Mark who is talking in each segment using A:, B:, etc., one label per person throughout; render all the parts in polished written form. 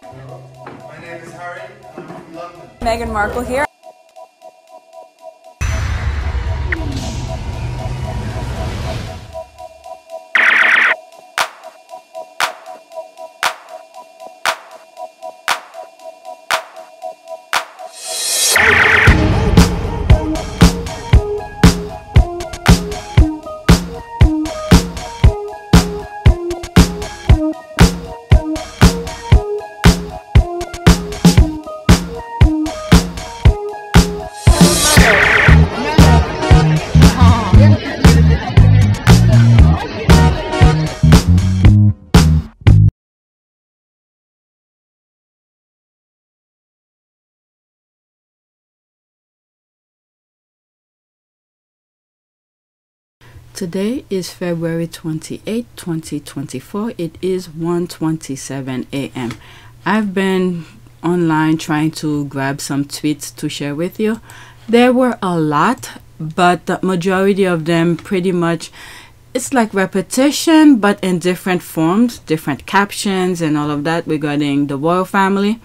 A: My name is Harry, I'm from London.
B: Meghan Markle here.
C: Today is February 28, 2024. It is 1:27 a.m. I've been online trying to grab some tweets to share with you. There were a lot, but the majority of them pretty much, it's like repetition, but in different forms, different captions and all of that regarding the royal family.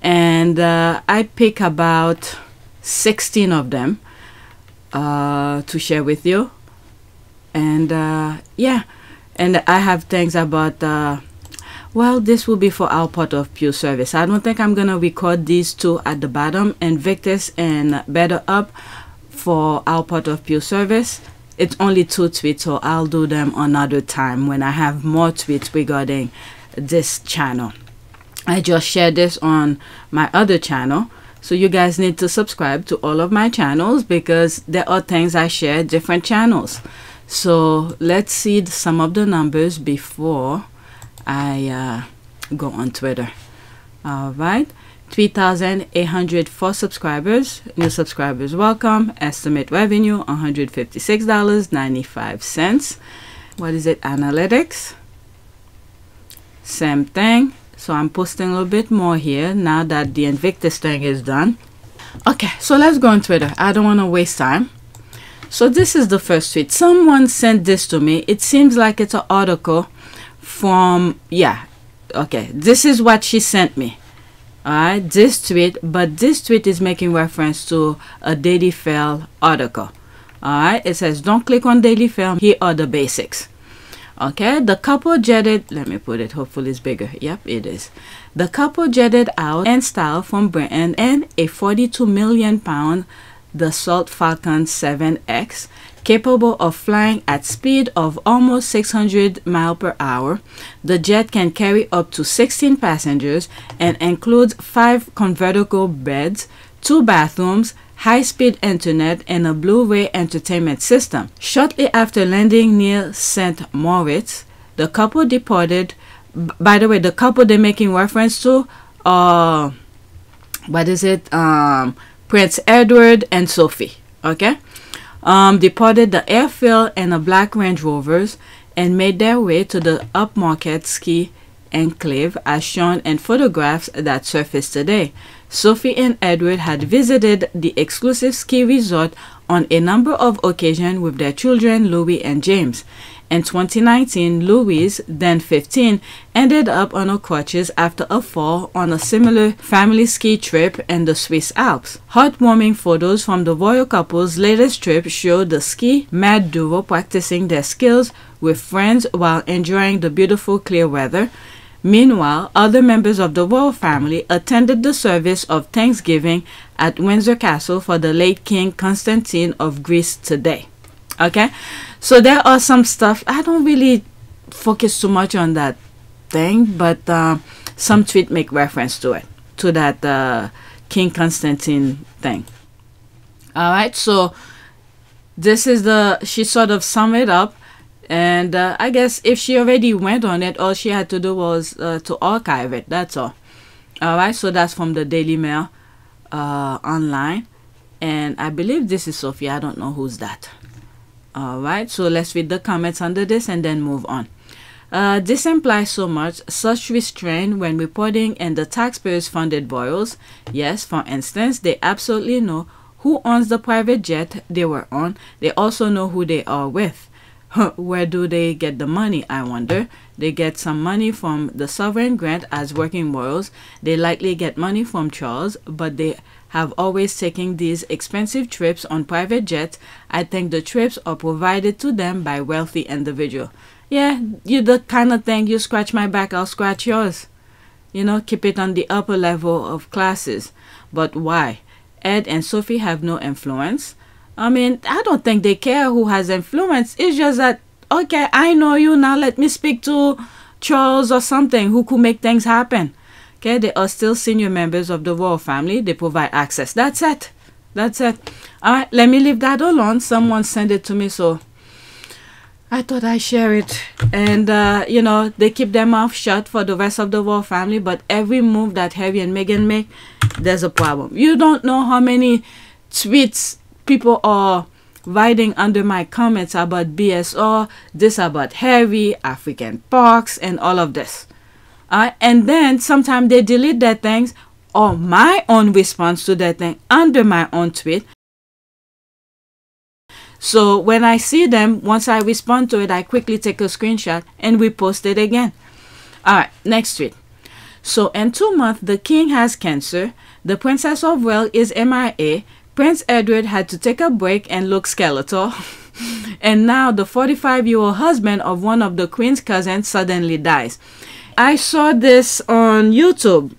C: And I pick about 16 of them to share with you. And yeah, and I have things about well, this will be for our part of Pew service. I don't think I'm gonna record these two at the bottom, Invictus and Better Up, for our part of Pew service. It's only 2 tweets, so I'll do them another time when I have more tweets regarding this channel. I just shared this on my other channel, so you guys need to subscribe to all of my channels because there are things I share different channels. So let's see some of the numbers before I go on Twitter. All right, 3,804 subscribers. New subscribers welcome. Estimate revenue $156.95. What is it? Analytics, same thing. So I'm posting a little bit more here now that the Invictus thing is done. Okay, so let's go on Twitter. I don't want to waste time. So this is the first tweet. Someone sent this to me. It seems like it's an article from, yeah, okay, this is what she sent me. All right, this tweet, but this tweet is making reference to a Daily Fail article. All right, it says, don't click on Daily Fail, here are the basics. Okay, the couple jetted, let me put it, hopefully it's bigger. Yep, it is. The couple jetted out in style from Britain in a 42 million pound Dassault Falcon 7X, capable of flying at speed of almost 600 miles per hour. The jet can carry up to 16 passengers and includes 5 convertible beds, 2 bathrooms, high-speed internet, and a Blu-ray entertainment system. Shortly after landing near St. Moritz, the couple departed. By the way, the couple they're making reference to, what is it? Prince Edward and Sophie, okay, departed the airfield in a black Range Rovers and made their way to the upmarket ski enclave as shown in photographs that surfaced today. Sophie and Edward had visited the exclusive ski resort on a number of occasions with their children Louis and James. In 2019, Louise, then 15, ended up on her crutches after a fall on a similar family ski trip in the Swiss Alps. Heartwarming photos from the royal couple's latest trip show the ski-mad duo practicing their skills with friends while enjoying the beautiful clear weather. Meanwhile, other members of the royal family attended the service of Thanksgiving at Windsor Castle for the late King Constantine of Greece today. Okay, so there are some stuff. I don't really focus too much on that thing, but some tweet make reference to it, to that King Constantine thing. All right, so this is she sort of sum it up, and I guess if she already went on it, all she had to do was to archive it. That's all. All right, so that's from the Daily Mail online, and I believe this is Sophie. I don't know who's that. All right, so let's read the comments under this and then move on. This implies so much, such restraint when reporting in the taxpayers funded boils. Yes, for instance, they absolutely know who owns the private jet they were on. They also know who they are with. Where do they get the money, I wonder? They get some money from the sovereign grant as working royals. They likely get money from Charles, but they have always taken these expensive trips on private jets. I think the trips are provided to them by wealthy individuals. Yeah, you the kind of thing, you scratch my back, I'll scratch yours. You know, keep it on the upper level of classes. But why? Ed and Sophie have no influence. I mean, I don't think they care who has influence. It's just that, okay, I know you, now let me speak to Charles or something who could make things happen. Okay, they are still senior members of the royal family. They provide access. That's it. That's it. All right, let me leave that alone. Someone sent it to me, so I thought I'd share it. And, you know, they keep their mouth shut for the rest of the royal family, but every move that Harry and Meghan make, there's a problem. You don't know how many tweets people are writing under my comments about BSO, this about Harry, African Parks, and all of this. And then sometimes they delete their things or my own response to that thing under my own tweet. So when I see them, once I respond to it, I quickly take a screenshot and repost it again. All right, next tweet. So in 2 months, the king has cancer. The Princess of Wales is MIA. Prince Edward had to take a break and look skeletal. And now the 45-year-old husband of one of the queen's cousins suddenly dies. I saw this on YouTube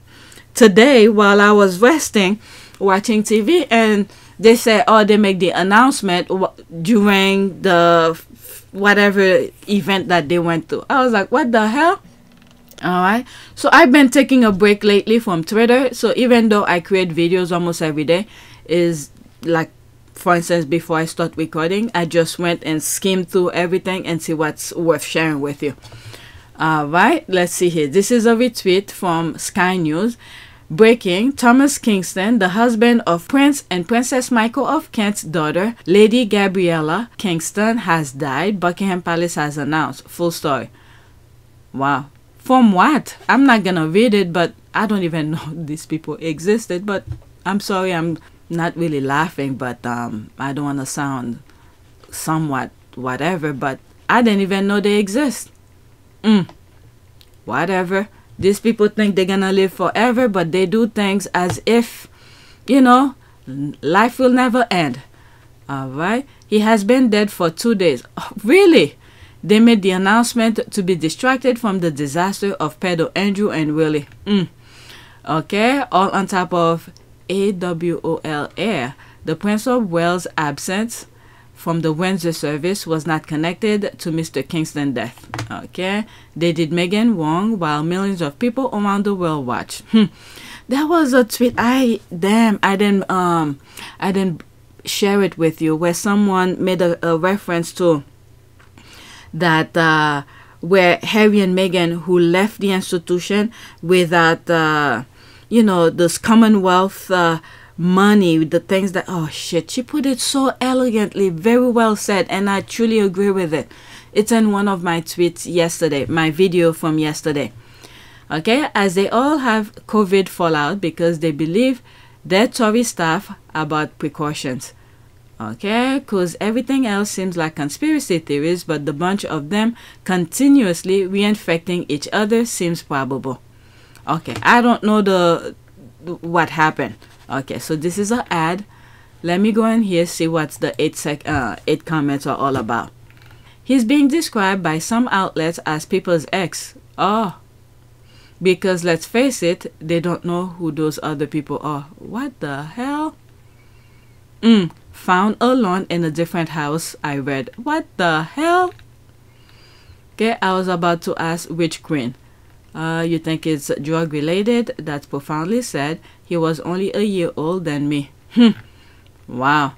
C: today while I was resting, watching TV, and they said, oh, they make the announcement during the whatever event that they went to. I was like, what the hell? All right. So I've been taking a break lately from Twitter. So even though I create videos almost every day, is like, for instance, before I start recording, I just went and skimmed through everything and see what's worth sharing with you. All right. Let's see here. This is a retweet from Sky News. Breaking, Thomas Kingston, the husband of Prince and Princess Michael of Kent's daughter, Lady Gabriella Kingston, has died. Buckingham Palace has announced. Full story. Wow. From what? I'm not gonna read it, but I don't even know these people existed. But I'm sorry, I'm not really laughing, but I don't want to sound somewhat whatever, but I didn't even know they exist. Whatever. These people think they're gonna live forever, but they do things as if, you know, life will never end. All right. He has been dead for 2 days. Oh, really? They made the announcement to be distracted from the disaster of Pedro Andrew and Willie. Okay. All on top of AWOL Air. The Prince of Wales' absence from the Windsor service was not connected to Mr. Kingston's death. Okay, they did Meghan wrong while millions of people around the world watch. That was a tweet. I didn't share it with you, where someone made a reference to that where Harry and Meghan, who left the institution without you know, this Commonwealth money, the things that, oh shit, she put it so elegantly, very well said, and I truly agree with it. It's in one of my tweets yesterday, my video from yesterday. Okay, as they all have COVID fallout because they believe their Tory staff about precautions. Okay, because everything else seems like conspiracy theories, but the bunch of them continuously reinfecting each other seems probable. Okay, I don't know what happened. Okay, so this is an ad. Let me go in here, see what's the 8 comments are all about. He's being described by some outlets as people's ex. Oh, because let's face it, they don't know who those other people are. What the hell? Found alone in a different house, I read. What the hell? Okay, I was about to ask which queen. You think it's drug related? That's profoundly sad. He was only a year older than me. Wow.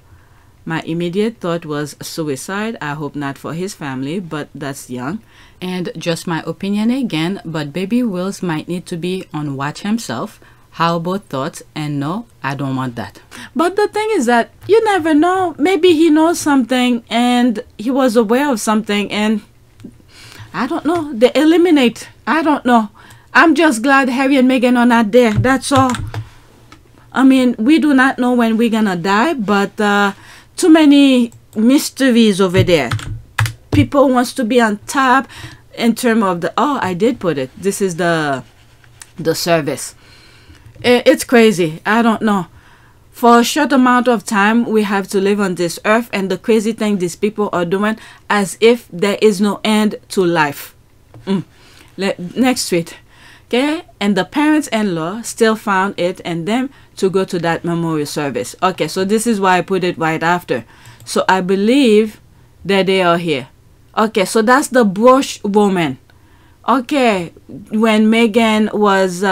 C: My immediate thought was suicide. I hope not for his family, but that's young. And just my opinion again, but baby Wills might need to be on watch himself. How about thoughts? And no, I don't want that. But the thing is that you never know. Maybe he knows something and he was aware of something and I don't know. They eliminate. I don't know. I'm just glad Harry and Meghan are not there. That's all. I mean, we do not know when we're gonna die, but too many mysteries over there. people wants to be on top in terms of the, oh, I did put it. This is the service. It's crazy. I don't know. For a short amount of time, we have to live on this earth, and the crazy thing these people are doing as if there is no end to life. Next tweet. Okay, and the parents-in-law still found it and them to go to that memorial service. Okay, so this is why I put it right after. So I believe that they are here. Okay, so that's the brooch woman. Okay, when Megan was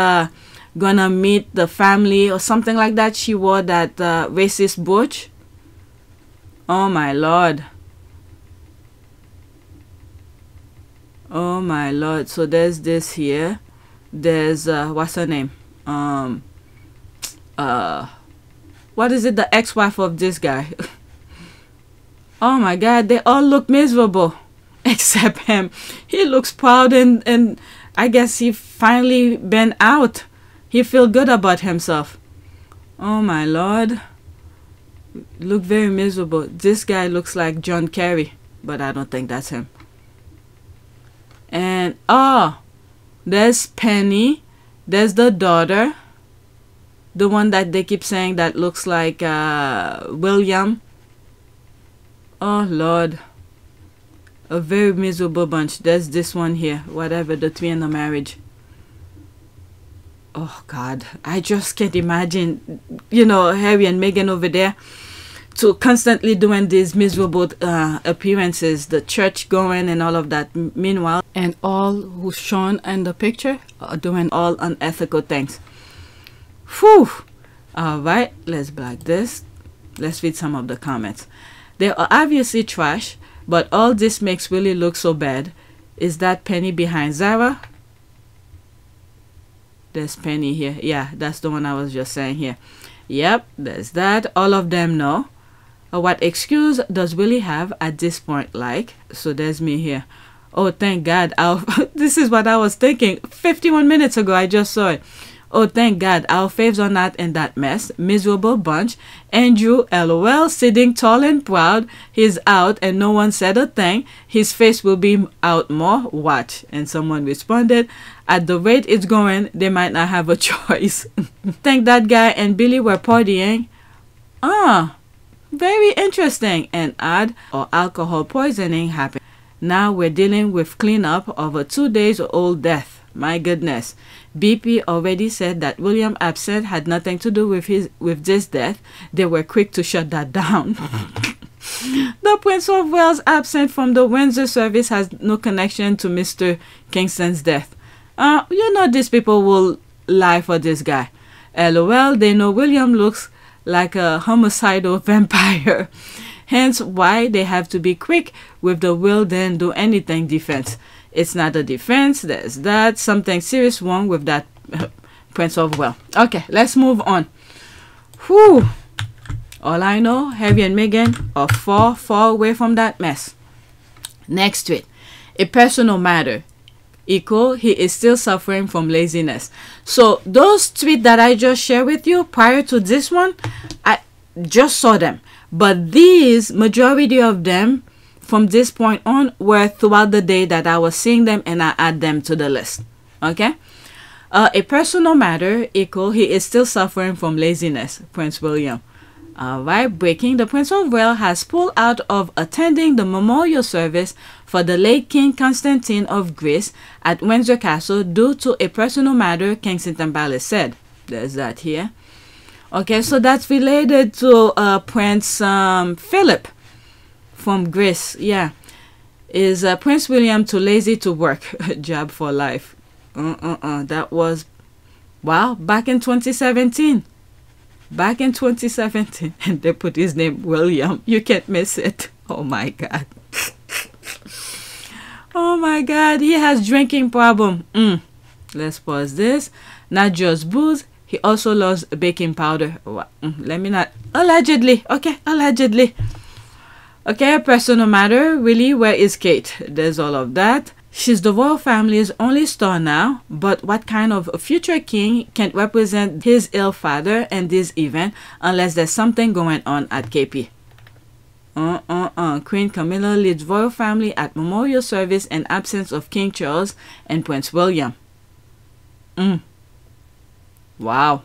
C: gonna meet the family or something like that, she wore that racist brooch. Oh my lord. Oh my lord. So there's this here. There's what's her name? What is it? The ex-wife of this guy. Oh my god, they all look miserable except him. He looks proud, and I guess he finally been out. He feel good about himself. Oh my lord. Look very miserable. This guy looks like John Kerry, but I don't think that's him. And oh, there's Penny. There's the daughter, the one that they keep saying that looks like William. Oh lord, a very miserable bunch. There's this one here, whatever, the three in the marriage. Oh god, I just can't imagine, you know, Harry and Meghan over there to constantly doing these miserable appearances, the church going and all of that. Meanwhile, and all who's shown in the picture are doing all unethical things. Whew. All right, let's block this. Let's read some of the comments. They are obviously trash, but all this makes Willie look so bad. Is that Penny behind Zara? There's Penny here. Yeah, that's the one I was just saying here. Yep, there's that. All of them know. What excuse does Willie have at this point? Like, so there's me here. Oh, thank God. This is what I was thinking 51 minutes ago. I just saw it. Oh, thank God. Our faves are not in that mess. Miserable bunch. Andrew, LOL, sitting tall and proud. He's out and no one said a thing. His face will be out more. Watch. And someone responded, at the rate it's going, they might not have a choice. Think that guy and Billy were partying. Very interesting and odd. Or alcohol poisoning happened. Now we're dealing with cleanup of a 2-day-old death. My goodness. BP already said that William absent had nothing to do with this death. They were quick to shut that down. The Prince of Wales absent from the Windsor service has no connection to Mr. Kingston's death. You know these people will lie for this guy. LOL, they know William looks like a homicidal vampire. Hence why they have to be quick with the will then do anything defense. It's not a defense. There's that. Something serious wrong with that Prince of Wales. Okay, let's move on. Whew. All I know, Harry and Meghan are far away from that mess. Next tweet. A personal matter. Equal, he is still suffering from laziness. So those tweets that I just shared with you prior to this one, I just saw them. But these, majority of them, from this point on, were throughout the day that I was seeing them, and I add them to the list. Okay? A personal matter, equal, he is still suffering from laziness, Prince William. Alright, breaking. The Prince of Wales has pulled out of attending the memorial service for the late King Constantine of Greece at Windsor Castle due to a personal matter, Kensington Palace said. There's that here. Okay, so that's related to Prince Philip from Greece. Yeah. Is Prince William too lazy to work? Job for life. That was, wow, back in 2017. Back in 2017. And they put his name William. You can't miss it. Oh my God. Oh my God. He has drinking problem. Let's pause this. Not just booze. He also loves baking powder. Let me not. Allegedly. Okay, allegedly. Okay, a personal matter. Really, where is Kate? There's all of that. She's the royal family's only star now, but what kind of a future king can represent his ill father in this event unless there's something going on at KP? Queen Camilla leads royal family at memorial service in absence of King Charles and Prince William. Wow.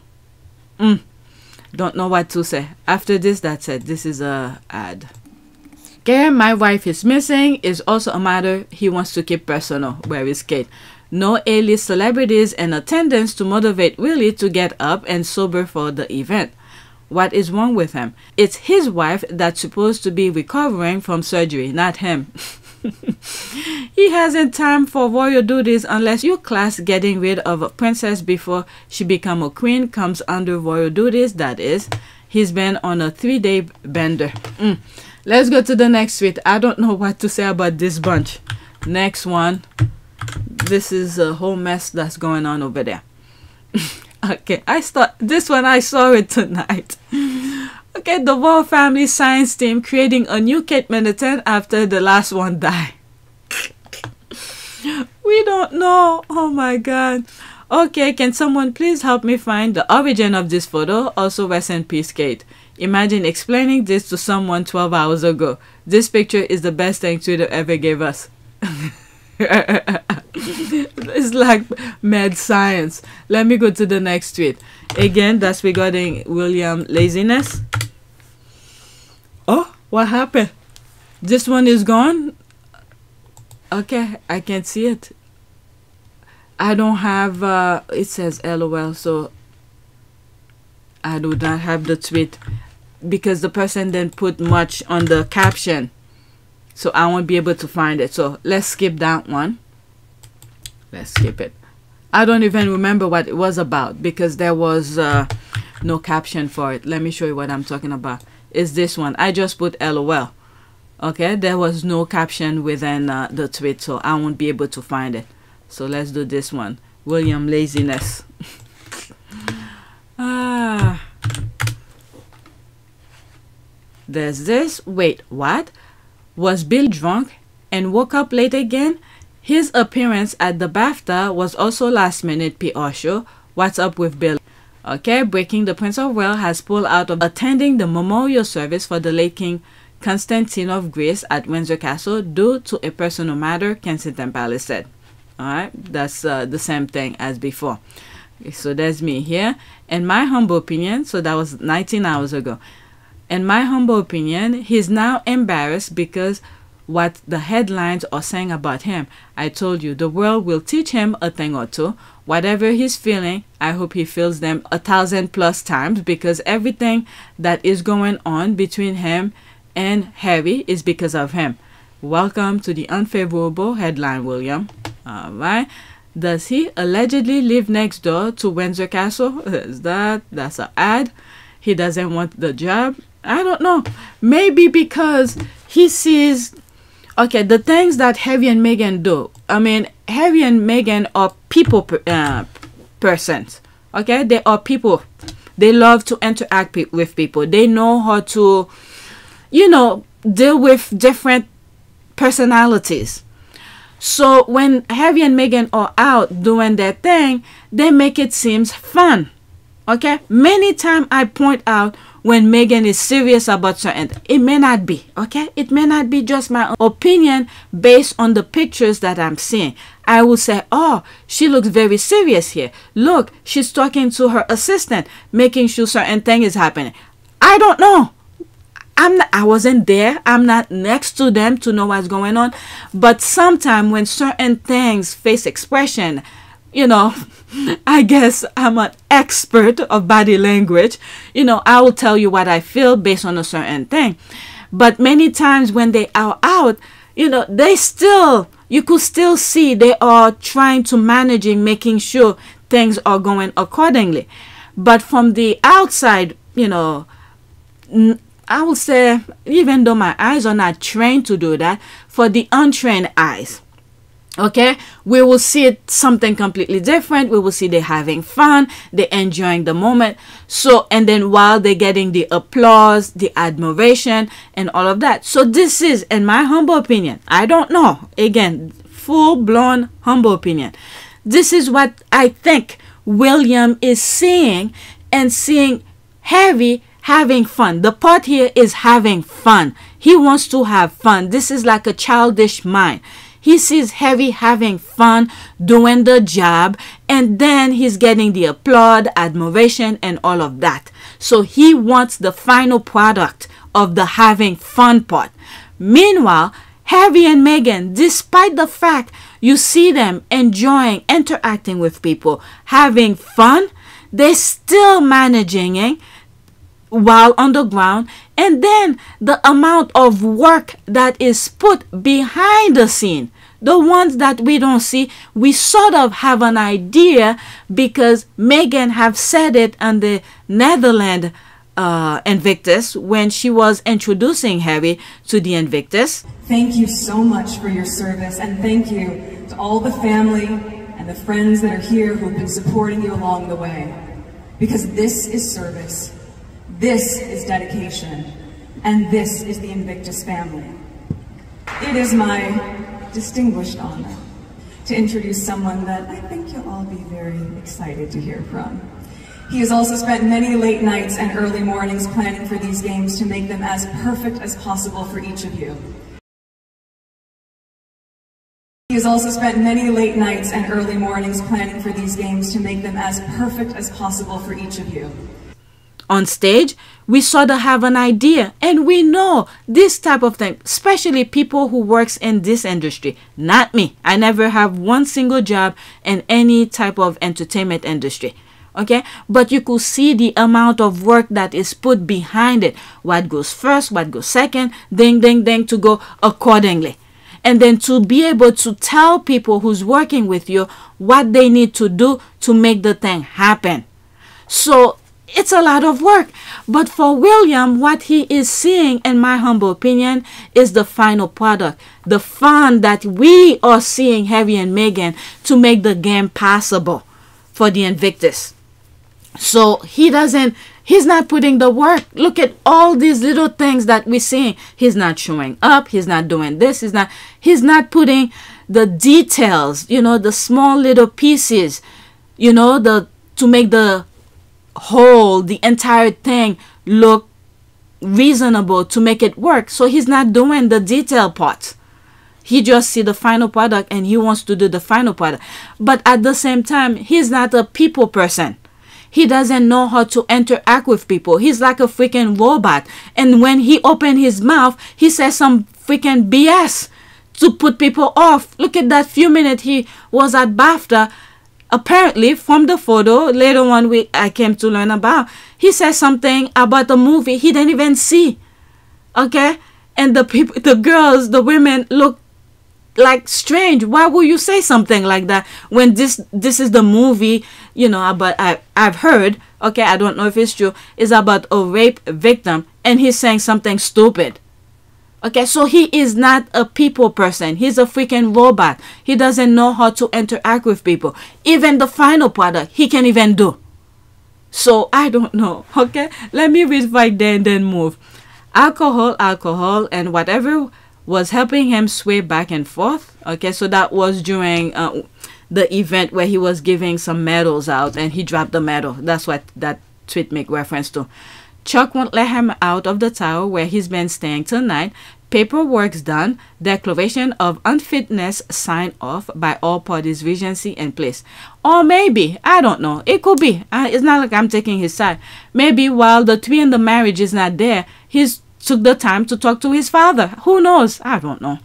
C: Don't know what to say. After this, that's it. This is a ad. Okay, my wife is missing is also a matter he wants to keep personal. Where is Kate? No A-list celebrities in attendance to motivate Willie to get up and sober for the event. What is wrong with him? It's his wife that's supposed to be recovering from surgery, not him. He hasn't time for royal duties unless your class getting rid of a princess before she become a queen comes under royal duties, that is. He's been on a 3-day bender. Let's go to the next tweet. I don't know what to say about this bunch. Next one. This is a whole mess that's going on over there. Okay, this one I saw it tonight. Okay, the royal family science team creating a new Kate Middleton after the last one died. We don't know. Oh my god. Okay, can someone please help me find the origin of this photo? Also, rest in peace, Kate. Imagine explaining this to someone 12 hours ago. This picture is the best thing Twitter ever gave us. It's like mad science. Let me go to the next tweet. Again, that's regarding William Laziness. Oh, what happened? This one is gone. Okay, I can't see it. I don't have it says LOL, so I do not have the tweet because the person didn't put much on the caption, so I won't be able to find it. So let's skip that one. Let's skip it. I don't even remember what it was about because there was no caption for it. Let me show you what I'm talking about. It's this one. I just put LOL. Okay, there was no caption within the tweet, so I won't be able to find it. So let's do this one. William Laziness. There's this. Wait, what? Was Bill drunk and woke up late again? His appearance at the BAFTA was also last-minute PR show. What's up with Bill? Okay, breaking the Prince of Wales has pulled out of attending the memorial service for the late King Constantine of Greece at Windsor Castle due to a personal matter, Kensington Palace said. Alright, that's the same thing as before. Okay, so there's me here. In my humble opinion, so that was 19 hours ago. In my humble opinion, he's now embarrassed because what the headlines are saying about him. I told you, the world will teach him a thing or two. Whatever he's feeling, I hope he feels them 1,000+ times because everything that is going on between him and Harry is because of him. Welcome to the unfavorable headline, William. Alright. Does he allegedly live next door to Windsor Castle? That's an ad. He doesn't want the job. I don't know. Maybe because he sees, okay, the things that Harry and Meghan do. I mean, Harry and Meghan are people persons. Okay, they are people. They love to interact with people. They know how to, you know, deal with different personalities. So when Harry and Meghan are out doing their thing, they make it seem fun. Okay, many times I point out when Meghan is serious about certain, it may not be, okay? It may not be just my opinion based on the pictures that I'm seeing. I will say, oh, she looks very serious here. Look, she's talking to her assistant, making sure certain thing is happening. I don't know. I wasn't there. I'm not next to them to know what's going on. But sometimes when certain things face expression, you know, I guess I'm an expert of body language. You know, I will tell you what I feel based on a certain thing. But many times when they are out, you know, they still, you could still see they are trying to managing, making sure things are going accordingly. But from the outside, you know, I would say, even though my eyes are not trained to do that, for the untrained eyes, okay, we will see it something completely different. We will see they're having fun, they're enjoying the moment. So, and then while they're getting the applause, the admiration, and all of that. So this is, in my humble opinion, I don't know, again, full-blown humble opinion, this is what I think William is seeing, and seeing Harry having fun. The part here is having fun. He wants to have fun. This is like a childish mind. He sees Harry having fun, doing the job, and then he's getting the applaud, admiration, and all of that. So he wants the final product of the having fun part. Meanwhile, Harry and Meghan, despite the fact you see them enjoying interacting with people, having fun, they're still managing while on the ground. And then the amount of work that is put behind the scene, the ones that we don't see, we sort of have an idea because Meghan have said it on the Netherlands Invictus when she was introducing Harry to the Invictus.
B: Thank you so much for your service, and thank you to all the family and the friends that are here who have been supporting you along the way. Because this is service, this is dedication, and this is the Invictus family. It is my distinguished honor to introduce someone that I think you'll all be very excited to hear from. He has also spent many late nights and early mornings planning for these games to make them as perfect as possible for each of you. He has also spent many late nights and early mornings planning for these games to make them as perfect as possible for each of you.
C: On stage, we sort of have an idea, and we know this type of thing, especially people who works in this industry. Not me. I never have one single job in any type of entertainment industry. Okay, but you could see the amount of work that is put behind it. What goes first, what goes second, ding, ding, ding, to go accordingly. And then to be able to tell people who's working with you what they need to do to make the thing happen. So it's a lot of work. But for William, what he is seeing, in my humble opinion, is the final product. The fun that we are seeing Harry and Meghan to make the game possible for the Invictus. So he's not putting the work. Look at all these little things that we're seeing. He's not showing up. He's not doing this. He's not putting the details, you know, the small little pieces, you know, to make the whole, the entire thing look reasonable, to make it work. So he's not doing the detail part. He just see the final product and he wants to do the final product. But at the same time, he's not a people person. He doesn't know how to interact with people. He's like a freaking robot. And when he opened his mouth, he says some freaking BS to put people off. Look at that few minutes he was at BAFTA. Apparently, from the photo, later on I came to learn about, he said something about a movie he didn't even see. Okay? And the people, the girls, the women look like strange. Why would you say something like that when this is the movie, you know, about I've heard, okay, I don't know if it's true, is about a rape victim, and he's saying something stupid. Okay, so he is not a people person. He's a freaking robot. He doesn't know how to interact with people. Even the final product, he can't even do. So I don't know. Okay, let me read right there and then move. Alcohol, and whatever was helping him sway back and forth. Okay, so that was during the event where he was giving some medals out and he dropped the medal. That's what that tweet make reference to. Chuck won't let him out of the tower where he's been staying tonight. Paperwork's done. Declaration of unfitness signed off by all parties, regency in place. Or maybe, I don't know, it could be. It's not like I'm taking his side. Maybe while the tree in the marriage is not there, he's took the time to talk to his father. Who knows? I don't know.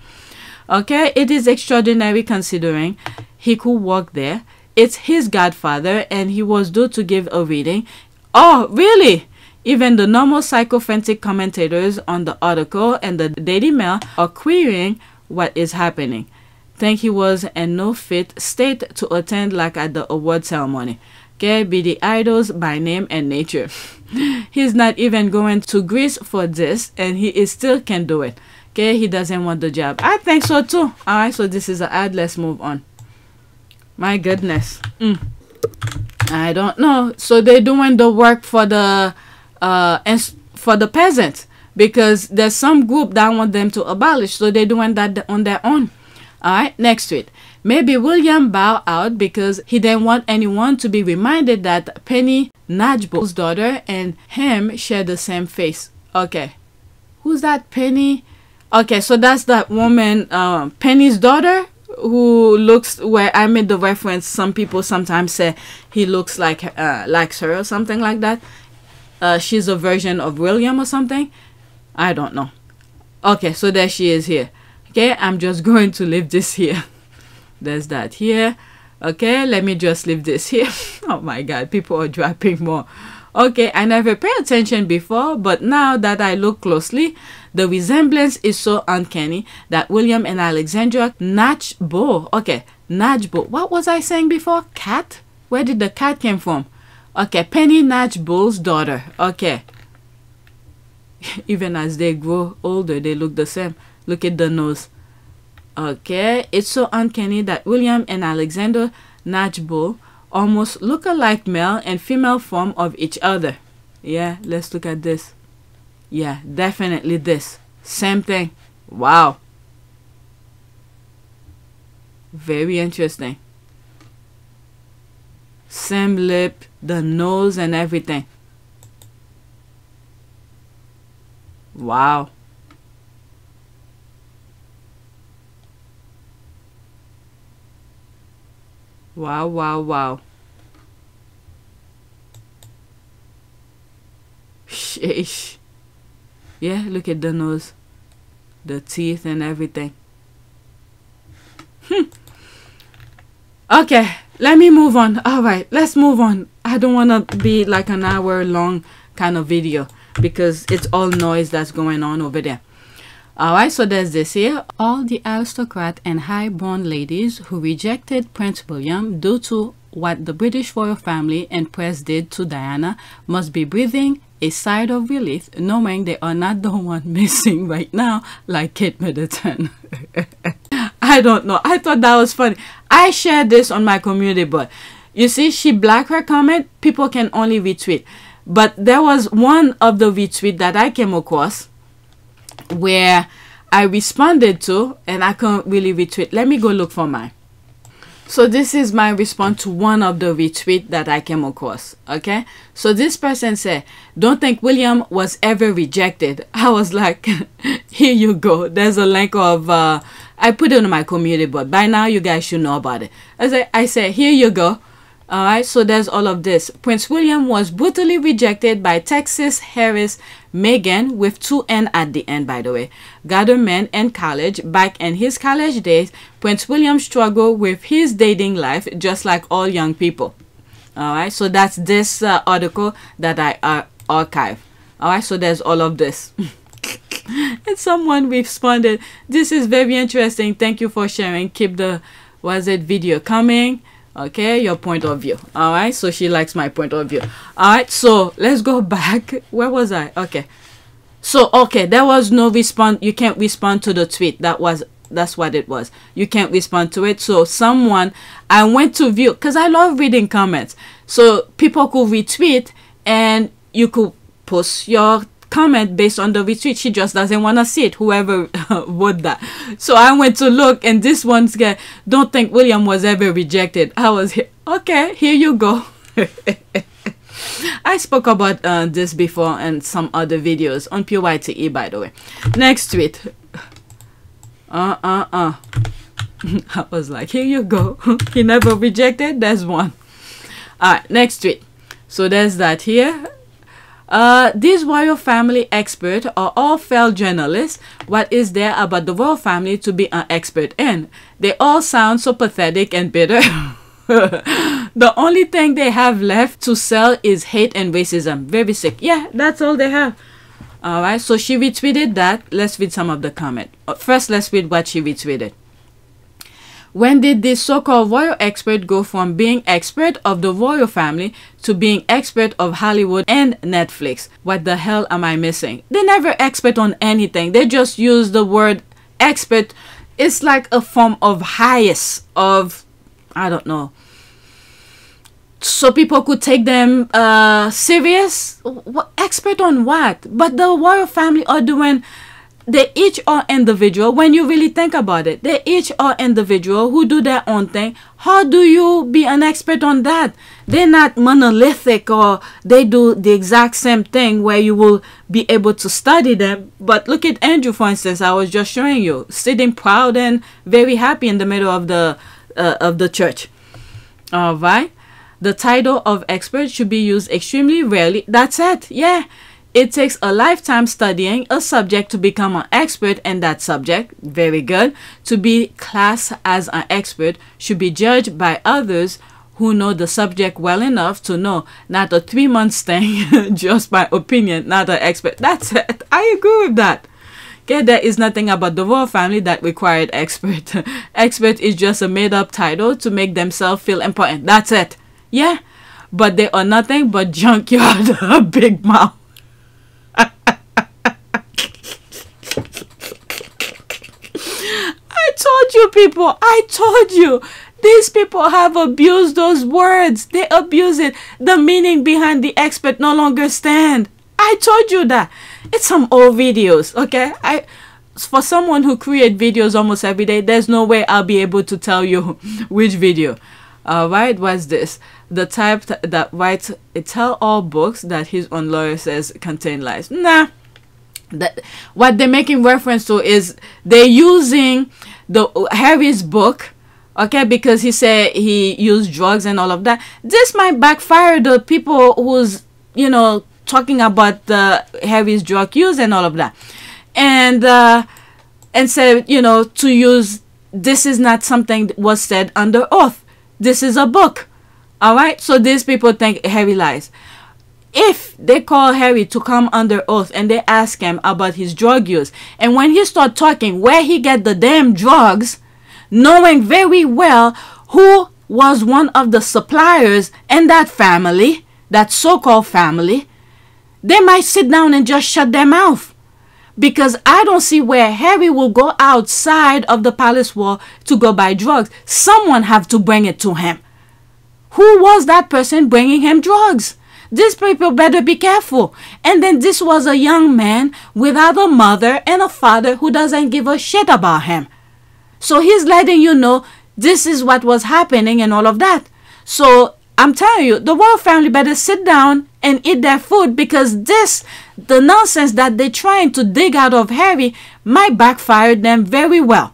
C: Okay, it is extraordinary considering he could walk there. It's his godfather and he was due to give a reading. Oh, really? Even the normal psychophantic commentators on the article and the Daily Mail are querying what is happening. Think he was in no fit state to attend like at the award ceremony. Okay, be the idols by name and nature. He's not even going to Greece for this and he is still can do it. Okay, he doesn't want the job. I think so too. Alright, so this is an ad. Let's move on. My goodness. I don't know. So they're doing the work for the peasants because there's some group that want them to abolish. So they're doing that on their own. Alright, next tweet. Maybe William bowed out because he didn't want anyone to be reminded that Penny Najbo's daughter and him share the same face. Okay, who's that Penny? Okay, so that's that woman, Penny's daughter, who looks, where I made the reference, some people sometimes say he looks like her or something like that. She's a version of William or something. I don't know. Okay, so there she is here. Okay, I'm just going to leave this here. There's that here. Okay, let me just leave this here. Oh my god, people are dropping more. Okay, I never paid attention before, but now that I look closely, the resemblance is so uncanny that William and Alexandra Najbo. Okay, Najbo. What was I saying before? Cat? Where did the cat came from? Okay, Penny Najbo's daughter. Okay. Even as they grow older, they look the same. Look at the nose. Okay, it's so uncanny that William and Alexander Najbo almost look alike, male and female form of each other. Yeah, let's look at this. Yeah, definitely this. Same thing. Wow. Very interesting. Same lip, the nose and everything. Wow. Wow, wow, wow. Sheesh. Yeah, look at the nose, the teeth and everything. Okay, let me move on. All right, let's move on. I don't want to be like an hour long kind of video because it's all noise that's going on over there. Alright, so there's this here. All the aristocrat and high-born ladies who rejected Prince William due to what the British royal family and press did to Diana must be breathing a sigh of relief knowing they are not the one missing right now like Kate Middleton. I don't know. I thought that was funny. I shared this on my community, but you see, she blacked her comment. People can only retweet. But there was one of the retweet that I came across where I responded to, and I can't really retweet. Let me go look for mine. So this is my response to one of the retweet that I came across. Okay, so this person said, don't think William was ever rejected. I was like, here you go. There's a link of I put it on my community, but by now you guys should know about it. I say here you go. Alright, so there's all of this. Prince William was brutally rejected by Texas Harris Megan, with 2 N at the end, by the way. Gatherman and college. Back in his college days, Prince William struggled with his dating life just like all young people. Alright, so that's this article that I archived. Alright, so there's all of this. And someone responded, this is very interesting. Thank you for sharing. Keep the video coming. Okay, your point of view. All right, so she likes my point of view. All right, so let's go back. Where was I? Okay, so okay, there was no response. You can't respond to the tweet. That's what it was. You can't respond to it. So someone, I went to view, because I love reading comments, so people could retweet and you could post your comment based on the retweet. She just doesn't want to see it, whoever wrote that. So I went to look, and this one's guy, don't think William was ever rejected. I was here. Okay, here you go. I spoke about this before in some other videos on PYTE, by the way. Next tweet. I was like, here you go. He never rejected. There's one. Alright, next tweet. So there's that here. These royal family experts are all failed journalists. What is there about the royal family to be an expert in? They all sound so pathetic and bitter. The only thing they have left to sell is hate and racism. Very sick. Yeah, that's all they have. Alright, so she retweeted that. Let's read some of the comment. First, let's read what she retweeted. When did this so-called royal expert go from being expert of the royal family to being expert of Hollywood and Netflix? What the hell am I missing? They never expert on anything. They just use the word expert. It's like a form of highest of, I don't know, so people could take them serious. What, expert on what? But the royal family are doing they each are individual. When you really think about it, they each are individual who do their own thing. How do you be an expert on that? They're not monolithic, or they do the exact same thing where you will be able to study them. But look at Andrew, for instance. I was just showing you, sitting proud and very happy in the middle of the church. All right. The title of expert should be used extremely rarely. That's it. Yeah. It takes a lifetime studying a subject to become an expert in that subject. Very good. To be classed as an expert should be judged by others who know the subject well enough to know, not a 3-month thing, just by opinion, not an expert. That's it. I agree with that. Okay, there is nothing about the royal family that required expert. Expert is just a made-up title to make themselves feel important. That's it. Yeah, but they are nothing but junkyard big mouth. I told you, people. I told you. These people have abused those words. They abuse it. The meaning behind the expert no longer stand. I told you that. It's some old videos, okay? For someone who create videos almost every day, there's no way I'll be able to tell you which video. Right? What's this? The type that writes tell all books that his own lawyer says contain lies. Nah. What they're making reference to is they're using the Harry's book, okay, because he said he used drugs and all of that. This might backfire the people who's, you know, talking about the Harry's drug use and all of that, and said, you know, to use, this is not something that was said under oath. This is a book. All right. So these people think Harry lies. If they call Harry to come under oath and they ask him about his drug use, and when he start talking where he get the damn drugs, knowing very well who was one of the suppliers in that family, that so-called family, they might sit down and just shut their mouth. Because I don't see where Harry will go outside of the palace wall to go buy drugs. Someone have to bring it to him. Who was that person bringing him drugs? These people better be careful. And then this was a young man without a mother and a father who doesn't give a shit about him. So he's letting you know this is what was happening and all of that. So I'm telling you, the royal family better sit down and eat their food, because the nonsense that they're trying to dig out of Harry might backfire them very well.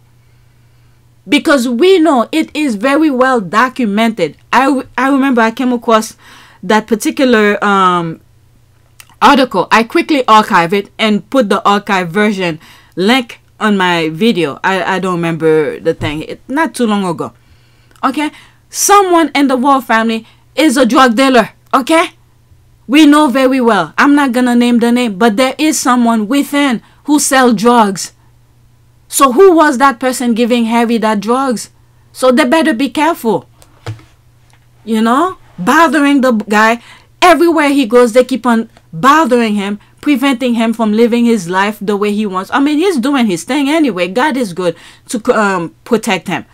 C: Because we know it is very well documented. I remember I came across that particular article. I quickly archive it and put the archive version link on my video. I don't remember the thing. Not too long ago. Okay? Someone in the royal family is a drug dealer. Okay? We know very well. I'm not gonna name the name, but there is someone within who sells drugs. So who was that person giving Harry that drugs? So they better be careful. You know? Bothering the guy. Everywhere he goes, they keep on bothering him, preventing him from living his life the way he wants. I mean, he's doing his thing anyway. God is good to protect him.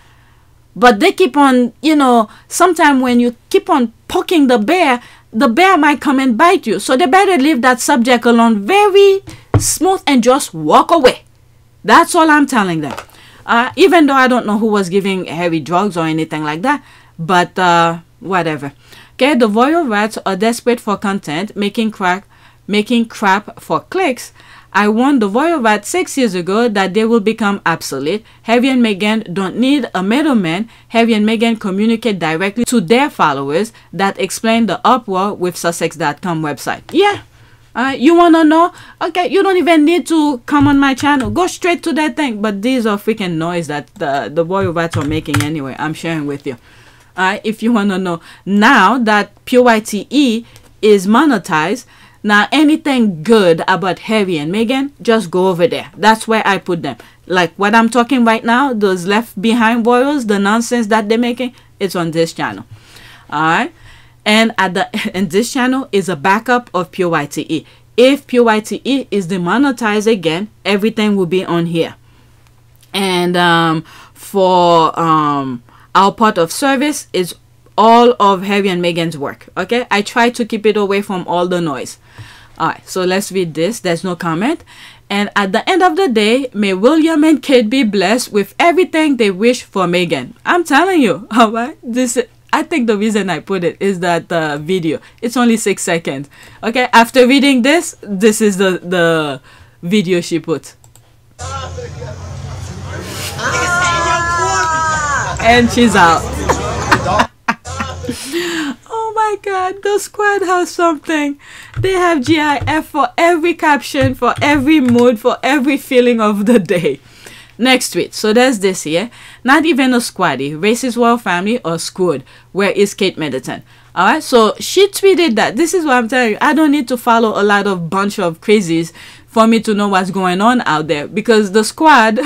C: But they keep on, you know, sometimes when you keep on poking the bear might come and bite you. So they better leave that subject alone very smooth and just walk away. That's all I'm telling them. Even though I don't know who was giving Harry drugs or anything like that. But whatever. Okay, the royal rats are desperate for content, making crap for clicks. I warned the royal rat 6 years ago that they will become obsolete. Harry and Meghan don't need a middleman. Harry and Meghan communicate directly to their followers. That explain the uproar with Sussex.com website. Yeah. You want to know? Okay, you don't even need to come on my channel. Go straight to that thing. But these are freaking noise that the royal rats are making anyway. I'm sharing with you. If you want to know. Now that Pt1 is monetized, now anything good about Harry and Meghan, just go over there. That's where I put them. Like what I'm talking right now, those left behind royals, the nonsense that they're making, it's on this channel. Alright. And and this channel is a backup of Pt1. If Pt1 is demonetized again, everything will be on here. And for our part of service is all of Harry and Meghan's work. Okay, I try to keep it away from all the noise. All right, so let's read this. There's no comment. And at the end of the day, may William and Kate be blessed with everything they wish for Meghan. I'm telling you, all right? I think the reason I put it is that the video, it's only 6 seconds. Okay, after reading this, this is the video she put. And she's out. Oh my god, the squad has something. They have GIF for every caption, for every mood, for every feeling of the day. Next tweet. So there's this here. Not even a squaddy. Racist royal family or screwed. Where is Kate Middleton? Alright, so she tweeted that. This is what I'm telling you. I don't need to follow a lot of bunch of crazies for me to know what's going on out there. Because the squad,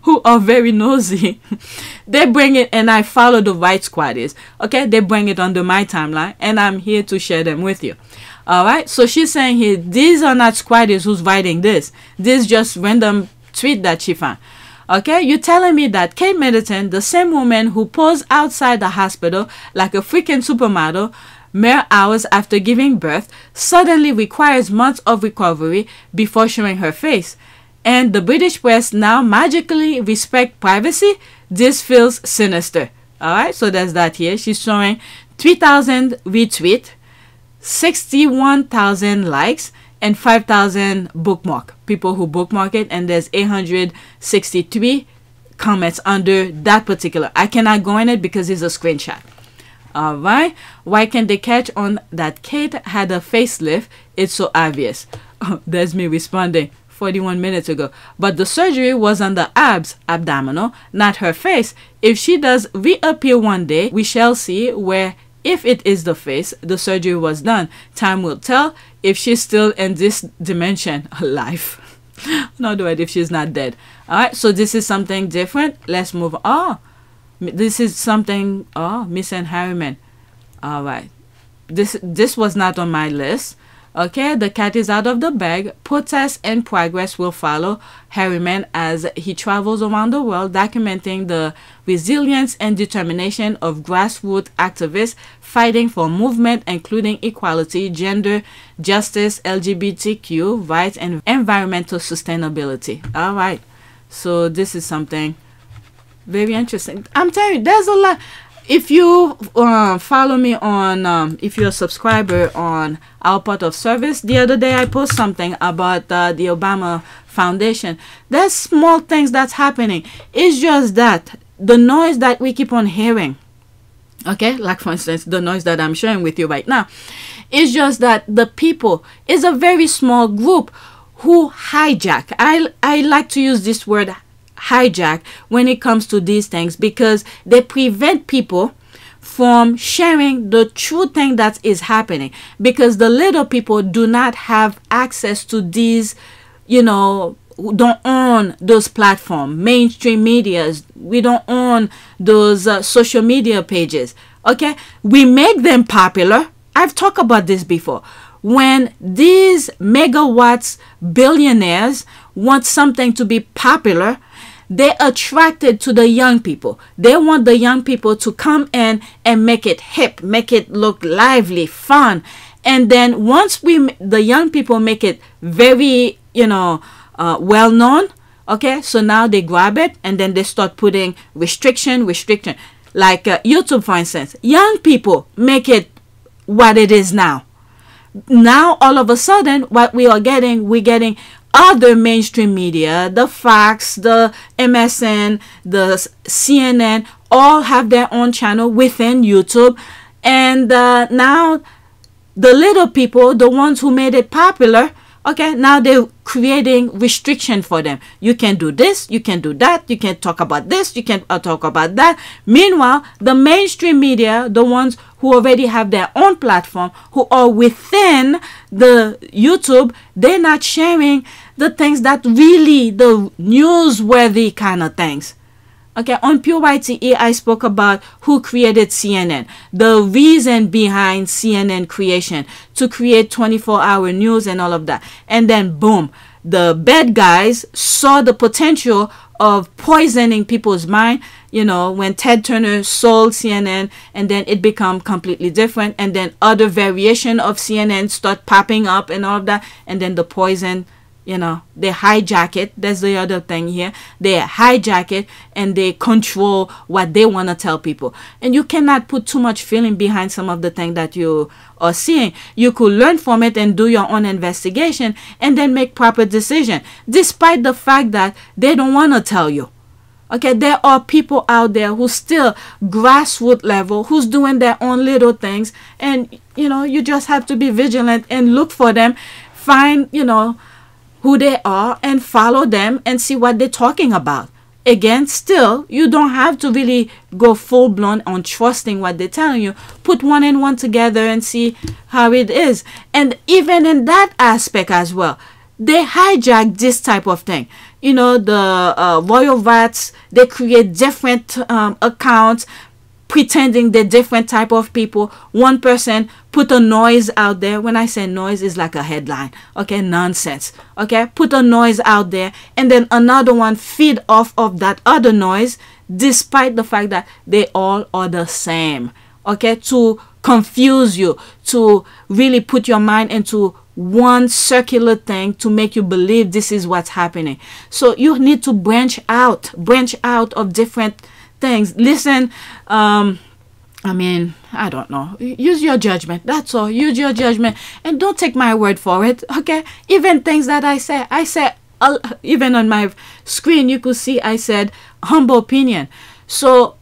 C: who are very nosy, they bring it, and I follow the right squaddies. Okay, they bring it under my timeline, and I'm here to share them with you. Alright, so she's saying here, these are not squaddies who's writing this. This is just random tweet that she found. Okay, you're telling me that Kate Middleton, the same woman who posed outside the hospital like a freaking supermodel mere hours after giving birth, suddenly requires months of recovery before showing her face, and the British press now magically respect privacy? This feels sinister. Alright, so there's that here. She's showing 3,000 retweet, 61,000 likes, and 5,000 bookmark. People who bookmark it, and there's 863 comments under that particular. I cannot go in it because it's a screenshot. Alright, why can't they catch on that Kate had a facelift? It's so obvious. Oh, there's me responding 41 minutes ago. But the surgery was on the abdominal, not her face. If she does reappear one day, we shall see where, if it is the face, the surgery was done. Time will tell if she's still in this dimension alive. Not the way if she's not dead. Alright, so this is something different. Let's move on. Oh, this is something. Oh, Miss and Harriman. Alright, this was not on my list. Okay, the cat is out of the bag. Protests and progress will follow Harriman as he travels around the world documenting the resilience and determination of grassroots activists fighting for movement including equality, gender, justice, LGBTQ rights, and environmental sustainability. All right, so this is something very interesting. I'm telling you, there's a lot. If you follow me on, if you're a subscriber on our part of service, the other day I post something about the Obama Foundation. There's small things that's happening. It's just that the noise that we keep on hearing, okay, like for instance, the noise that I'm sharing with you right now, it's just that the people is a very small group who hijack. I like to use this word hijack when it comes to these things, because they prevent people from sharing the true thing that is happening, because the little people do not have access to these, you know, who don't own those platforms, mainstream medias. We don't own those social media pages. Okay, we make them popular. I've talked about this before. When these megawatts billionaires want something to be popular, they're attracted to the young people. They want the young people to come in and make it hip, make it look lively, fun. And then once the young people make it very, you know, well known, okay, so now they grab it and then they start putting restriction. Like YouTube, for instance, young people make it what it is now. Now, all of a sudden, what we're getting other mainstream media, the Fox, the MSN, the CNN, all have their own channel within YouTube. And now the little people, the ones who made it popular, okay, now they're creating restriction for them. You can do this, you can do that, you can talk about this, you can talk about that. Meanwhile, the mainstream media, the ones who already have their own platform, who are within the YouTube, they're not sharing the things that really the newsworthy kind of things. Okay, on Pure YTE, I spoke about who created CNN, the reason behind CNN creation, to create 24-hour news and all of that. And then boom, the bad guys saw the potential of poisoning people's mind. You know, when Ted Turner sold CNN, and then it become completely different, and then other variation of CNN start popping up and all of that, and then the poison You know, they hijack it. That's the other thing here. They hijack it and they control what they want to tell people. And you cannot put too much feeling behind some of the things that you are seeing. You could learn from it and do your own investigation and then make proper decision, despite the fact that they don't want to tell you. Okay, there are people out there who still grassroots level, who's doing their own little things. And, you know, you just have to be vigilant and look for them, find, you know, who they are and follow them and see what they're talking about. Again, still, you don't have to really go full-blown on trusting what they're telling you. Put one and one together and see how it is. And even in that aspect as well, they hijack this type of thing. You know, the royal vats, they create different accounts, pretending they're different type of people. One person put a noise out there. When I say noise, it's like a headline. Okay, nonsense. Okay, put a noise out there, and then another one feed off of that other noise, despite the fact that they all are the same. Okay, to confuse you, to really put your mind into one circular thing to make you believe this is what's happening. So you need to branch out of different things. Listen, I mean, I don't know. Use your judgment. That's all. Use your judgment. And don't take my word for it. Okay? Even things that I say, even on my screen, you could see I said humble opinion. So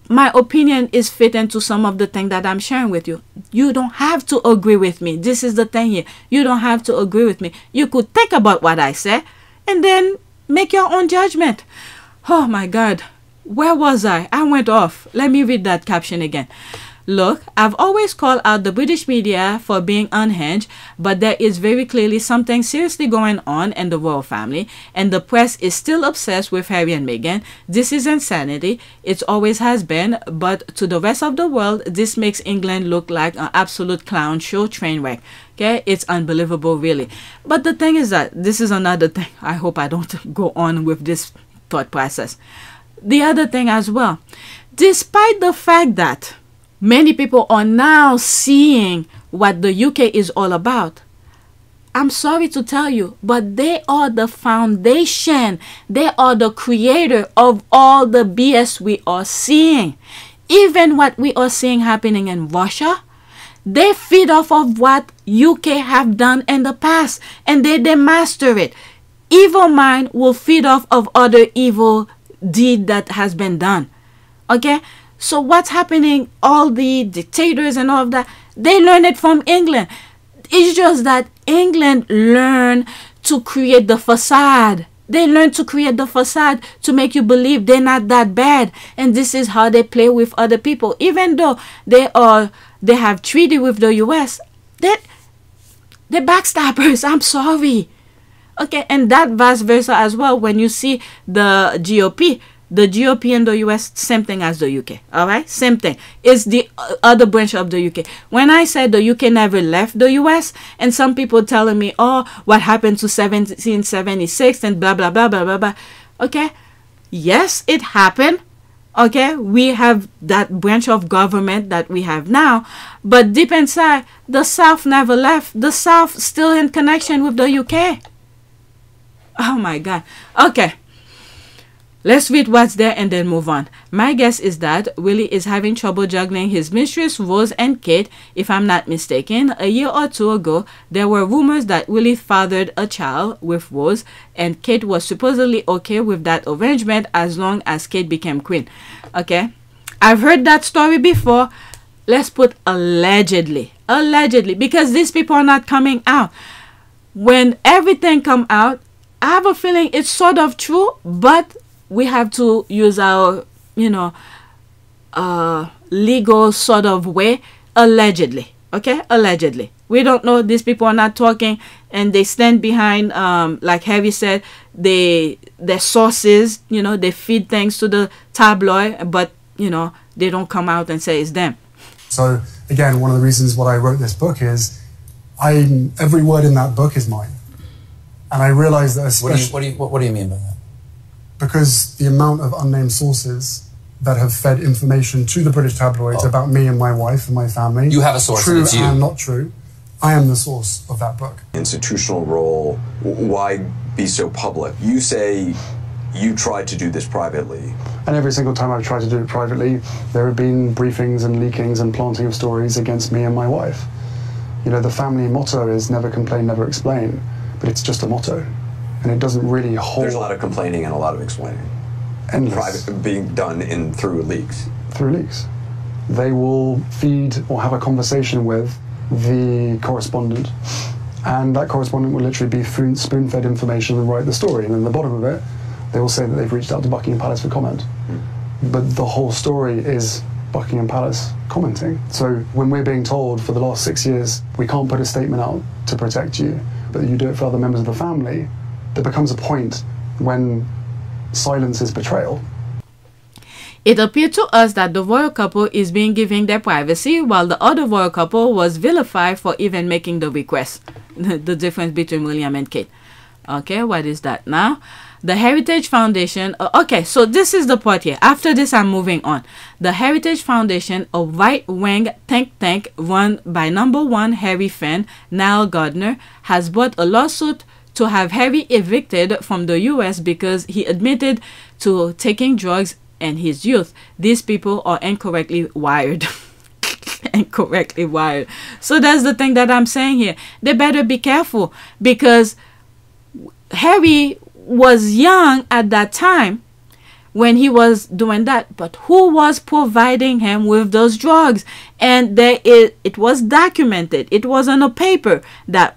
C: my opinion is fit into some of the things that I'm sharing with you. You don't have to agree with me. This is the thing here. You don't have to agree with me. You could think about what I say and then make your own judgment. Oh my God. Where was I? I went off. Let me read that caption again. Look, I've always called out the British media for being unhinged, but there is very clearly something seriously going on in the royal family, and the press is still obsessed with Harry and Meghan. This is insanity. It always has been, but to the rest of the world, this makes England look like an absolute clown show train wreck. Okay, it's unbelievable, really. But the thing is that this is another thing. I hope I don't go on with this thought process. The other thing as well, despite the fact that many people are now seeing what the UK is all about, I'm sorry to tell you, but they are the foundation. They are the creator of all the BS we are seeing. Even what we are seeing happening in Russia, they feed off of what UK have done in the past, and they master it. Evil mind will feed off of other evil deed that has been done. Okay, so what's happening, all the dictators and all of that, they learn it from England. It's just that England learned to create the facade. They learn to create the facade to make you believe they're not that bad, and this is how they play with other people. Even though they have treaty with the US, they're backstabbers. I'm sorry. Okay, and that vice versa as well. When you see the GOP in the US, same thing as the UK. All right, same thing. It's the other branch of the UK. When I said the UK never left the US, and some people telling me, oh, what happened to 1776 and blah blah blah blah blah blah. Okay, yes, it happened. Okay, we have that branch of government that we have now, but deep inside, the South never left. The South still in connection with the UK. Oh my God. Okay, let's read what's there and then move on. My guess is that Willie is having trouble juggling his mistress Rose and Kate. If I'm not mistaken, a year or two ago, there were rumors that Willie fathered a child with Rose, and Kate was supposedly okay with that arrangement as long as Kate became queen. Okay, I've heard that story before. Let's put allegedly, because these people are not coming out. When everything come out, I have a feeling it's sort of true, but we have to use our, legal sort of way. Allegedly. Okay, allegedly. We don't know. These people are not talking, and they stand behind, like Harry said, their sources. They feed things to the tabloid, but they don't come out and say it's them.
D: So again, one of the reasons why I wrote this book is, every word in that book is mine. And I realized that especially...
E: What do you mean by that?
D: Because the amount of unnamed sources that have fed information to the British tabloids about me and my wife and my family...
E: You have a source.
D: True
E: and it's you.
D: And not true. I am the source of that book.
E: Institutional role, why be so public? You say you tried to do this privately.
D: And every single time I've tried to do it privately, there have been briefings and leakings and planting of stories against me and my wife. You know, the family motto is never complain, never explain, but it's just a motto. And it doesn't really hold...
E: There's a lot of complaining and a lot of explaining.
D: Endless.
E: Private, being done through leaks.
D: Through leaks. They will feed or have a conversation with the correspondent, and that correspondent will literally be spoon-fed information and write the story, and in the bottom of it, they will say that they've reached out to Buckingham Palace for comment. But the whole story is Buckingham Palace commenting. So when we're being told for the last 6 years, we can't put a statement out to protect you, but you do it for other members of the family, there becomes a point when silence is betrayal.
C: It appeared to us that the royal couple is being given their privacy, while the other royal couple was vilified for even making the request. The difference between William and Kate. Okay, what is that now? The Heritage Foundation. Okay, so this is the part here. After this, I'm moving on. The Heritage Foundation, a right-wing think tank run by #1 Harry fan, Niall Gardner, has brought a lawsuit to have Harry evicted from the US because he admitted to taking drugs in his youth. These people are incorrectly wired. Incorrectly wired. So that's the thing that I'm saying here. They better be careful, because Harry was young at that time when he was doing that, but who was providing him with those drugs? And it was documented. It was on a paper that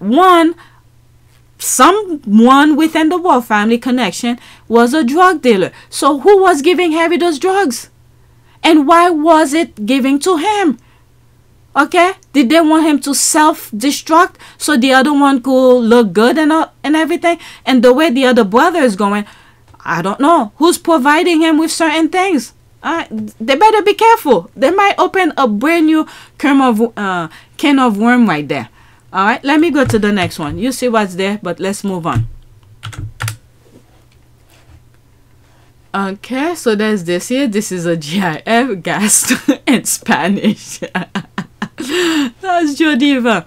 C: someone within the royal family connection was a drug dealer. So who was giving Harry those drugs? And why was it given to him? Okay, did they want him to self-destruct so the other one could look good and everything? And the way the other brother is going, I don't know who's providing him with certain things. They better be careful. They might open a brand new can of worm right there. All right, let me go to the next one. You see what's there, but let's move on. Okay, so there's this here. This is a GIF, gas in Spanish. That's Jodiva.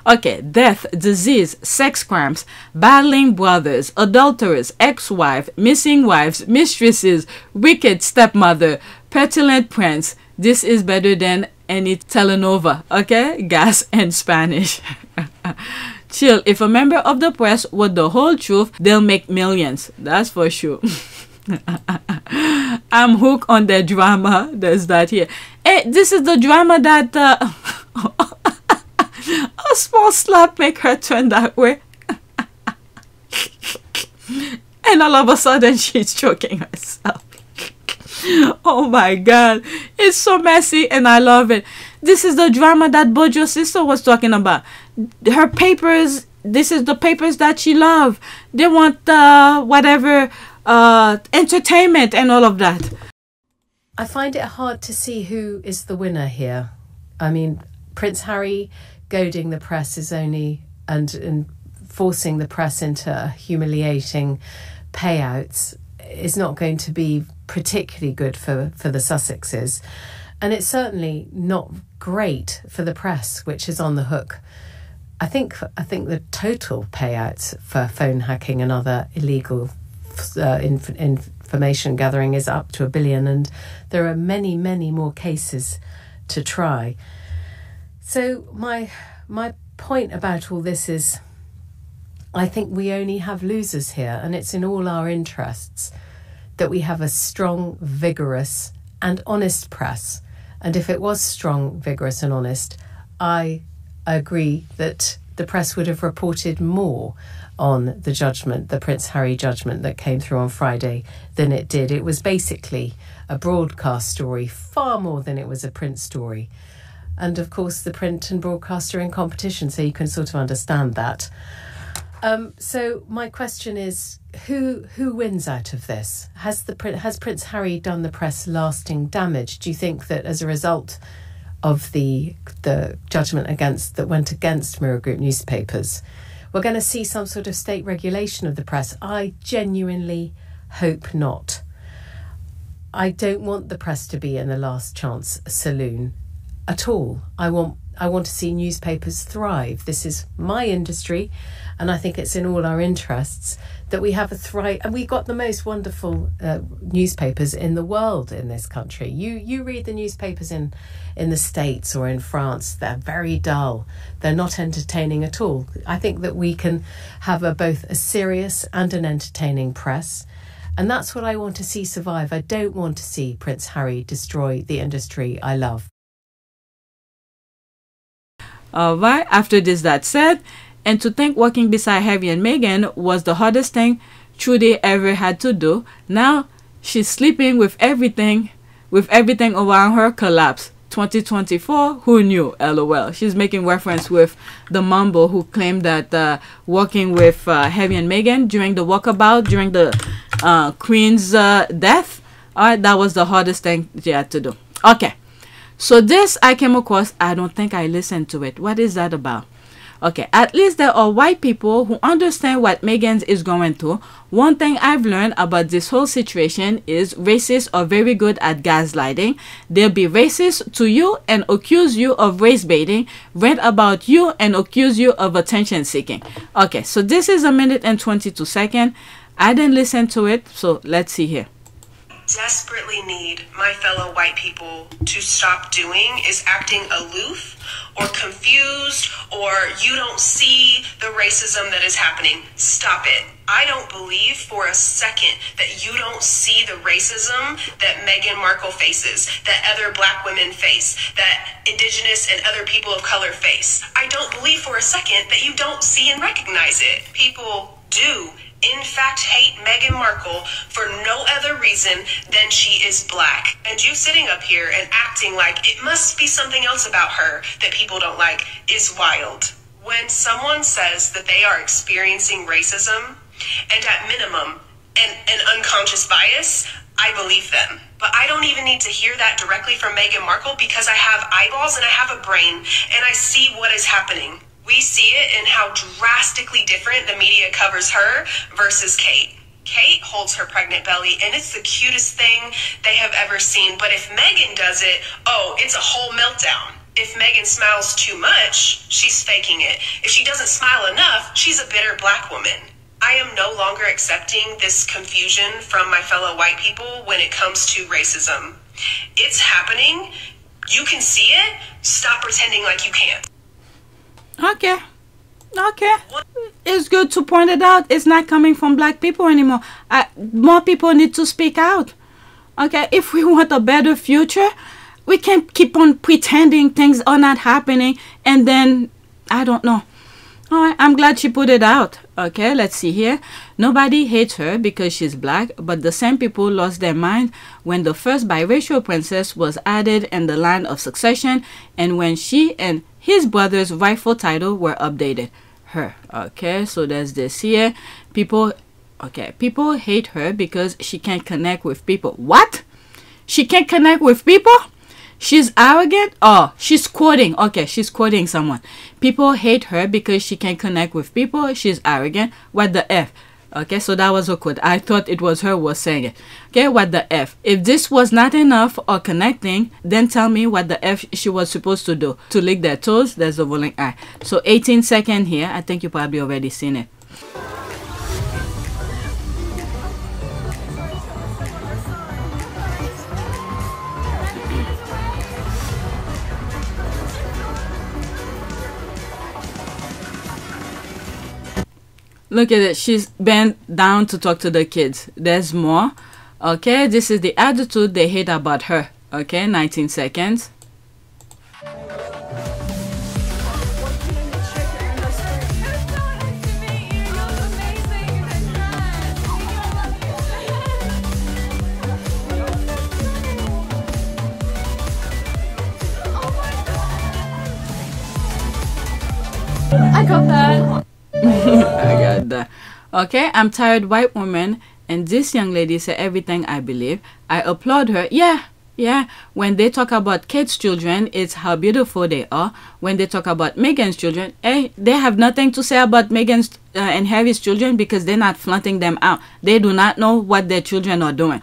C: Okay, death, disease, sex crimes, battling brothers, adulterers, ex-wife, missing wives, mistresses, wicked stepmother, petulant prince. This is better than any telenovela. Okay, gas in Spanish. Chill. If a member of the press were the whole truth, they'll make millions. That's for sure. I'm hooked on the drama. There's that here. Hey, this is the drama that a small slap make her turn that way. And all of a sudden she's choking herself. Oh my god, it's so messy and I love it. This is the drama that Bojo's sister was talking about. Her papers, this is the papers that she loved. They want whatever entertainment and all of that.
F: I find it hard to see who is the winner here. I mean, Prince Harry goading the press is only and forcing the press into humiliating payouts is not going to be particularly good for the Sussexes. And it's certainly not great for the press, which is on the hook. I think the total payouts for phone hacking and other illegal information gathering is up to $1 billion, and there are many, many more cases to try. So my point about all this is, I think we only have losers here, and it's in all our interests that we have a strong, vigorous and honest press. And if it was strong, vigorous and honest, I agree that the press would have reported more on the judgment, the Prince Harry judgment that came through on Friday, than it did. It was basically a broadcast story, far more than it was a print story. And of course, the print and broadcast are in competition, so you can sort of understand that. So my question is, who wins out of this? Has Prince Harry done the press lasting damage? Do you think that as a result of the judgment that went against Mirror Group newspapers, we're going to see some sort of state regulation of the press? I genuinely hope not. I don't want the press to be in a last chance saloon at all. I want I want to see newspapers thrive. This is my industry, and I think it's in all our interests that we have a thrive. And we've got the most wonderful newspapers in the world in this country. You read the newspapers in the States or in France, they're very dull. They're not entertaining at all. I think that we can have both a serious and an entertaining press. And that's what I want to see survive. I don't want to see Prince Harry destroy the industry I love.
C: All right, after this, that said, and to think working beside Harry and Meghan was the hardest thing Trudy ever had to do. Now she's sleeping with everything around her collapse. 2024, who knew? LOL. She's making reference with the mumble who claimed that working with Harry and Meghan during the walkabout, during the Queen's death, that was the hardest thing she had to do. Okay, so this I came across. I don't think I listened to it. What is that about? Okay, at least there are white people who understand what Meghan is going through. One thing I've learned about this whole situation is racists are very good at gaslighting. They'll be racist to you and accuse you of race baiting, rant about you and accuse you of attention seeking. Okay, so this is 1 minute and 22 seconds. I didn't listen to it, so let's see here.
G: Desperately need my fellow white people to stop doing is acting aloof or confused, or you don't see the racism that is happening. Stop it. I don't believe for a second that you don't see the racism that Meghan Markle faces, that other black women face, that indigenous and other people of color face. I don't believe for a second that you don't see and recognize it. People do in fact hate Meghan Markle for no other reason than she is black. And you sitting up here and acting like it must be something else about her that people don't like is wild. When someone says that they are experiencing racism and at minimum an unconscious bias, I believe them. But I don't even need to hear that directly from Meghan Markle because I have eyeballs and I have a brain and I see what is happening. We see it in how drastically different the media covers her versus Kate. Kate holds her pregnant belly, and it's the cutest thing they have ever seen. But if Meghan does it, oh, it's a whole meltdown. If Meghan smiles too much, she's faking it. If she doesn't smile enough, she's a bitter black woman. I am no longer accepting this confusion from my fellow white people when it comes to racism. It's happening. You can see it. Stop pretending like you can't.
C: Okay. It's good to point it out. It's not coming from black people anymore. More people need to speak out. Okay, if we want a better future, we can't keep on pretending things are not happening and then, I don't know. Alright, I'm glad she put it out. Okay, let's see here. Nobody hates her because she's black, but the same people lost their mind when the first biracial princess was added in the line of succession and when she and his brother's rightful title were updated. Her. Okay, so there's this here. People hate her because she can't connect with people. What? She can't connect with people? She's arrogant? Oh, she's quoting. Okay, she's quoting someone. People hate her because she can't connect with people. She's arrogant. What the F? Okay, so that was a quote. I thought it was her who was saying it. Okay, what the F? If this was not enough or connecting, then tell me what the F she was supposed to do. To lick their toes, there's the rolling eye. So 18 seconds here. I think you probably already seen it. Look at it. She's bent down to talk to the kids. There's more. Okay, this is the attitude they hate about her. Okay, 19 seconds.
B: I got that.
C: I got that. Okay, I'm tired white woman, and this young lady said everything I believe. I applaud her. Yeah. When they talk about Kate's children, it's how beautiful they are. When they talk about Meghan's children, they have nothing to say about Meghan's and Harry's children because they're not flaunting them out. They do not know what their children are doing.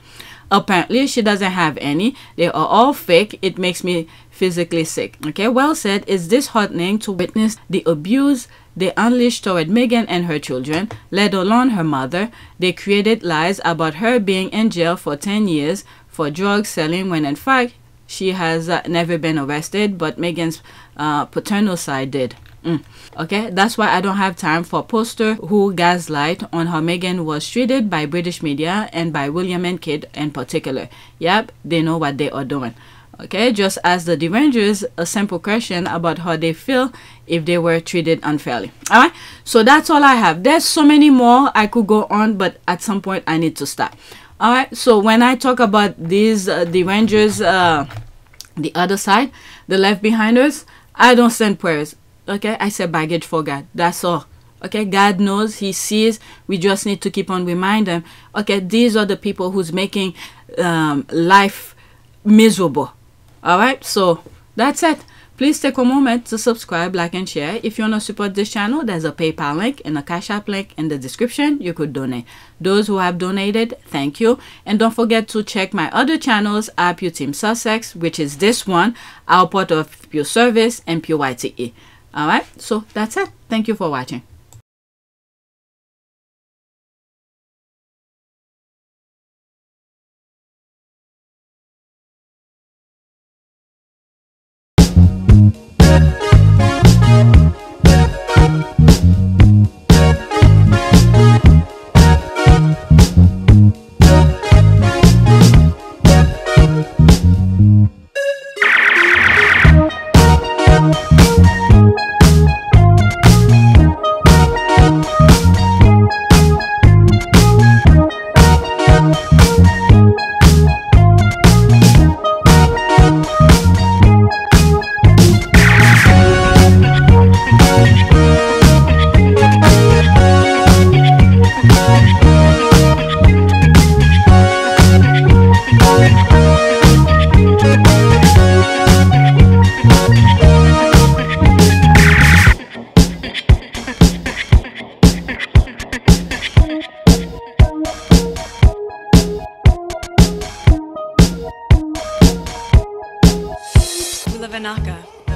C: Apparently, she doesn't have any. They are all fake. It makes me physically sick. Okay, well said. It's disheartening to witness the abuse they unleashed toward Meghan and her children, let alone her mother. They created lies about her being in jail for 10 years for drug selling, when in fact she has never been arrested, but Meghan's paternal side did. Okay, that's why I don't have time for poster who gaslight on how Meghan was treated by British media and by William and Kate in particular. Yep, they know what they are doing. Okay, just ask the derangers a simple question about how they feel if they were treated unfairly. All right, so that's all I have. There's so many more I could go on, but at some point I need to stop. All right, so when I talk about these derangers, the other side, the left behinders, I don't send prayers. Okay, I say baggage for God. That's all. Okay, God knows, He sees. We just need to keep on reminding them. Okay, these are the people who's making life miserable. All right, so that's it. Please take a moment to subscribe, like, and share. If you want to support this channel, there's a PayPal link and a Cash App link in the description. You could donate. Those who have donated, thank you. And don't forget to check my other channels, Pure Team Sussex, which is this one, our part of Pure Service, and Pure YTE. All right, so that's it. Thank you for watching.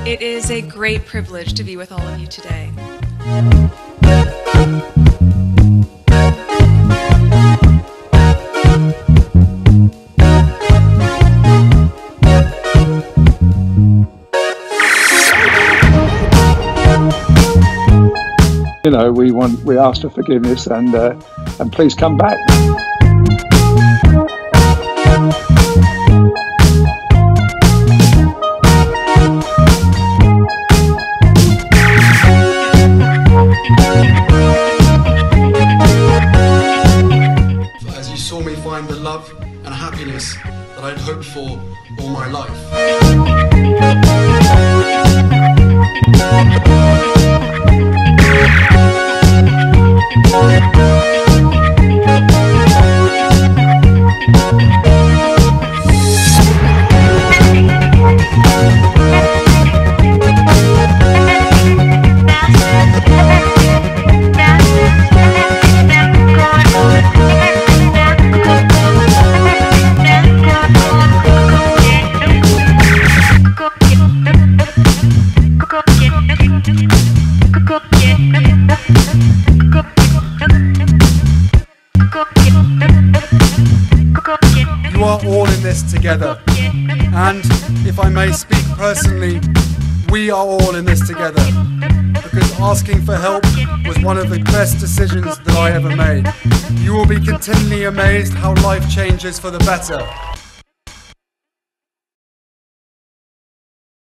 H: It is a great privilege to be with all of you today.
I: You know, we ask for forgiveness and please come back.
A: As you saw me find the love and happiness that I'd hoped for all my life. You are all in this together, and if I may speak personally, we are all in this together, because asking for help was one of the best decisions that I ever made. You will be continually amazed how life changes for the better.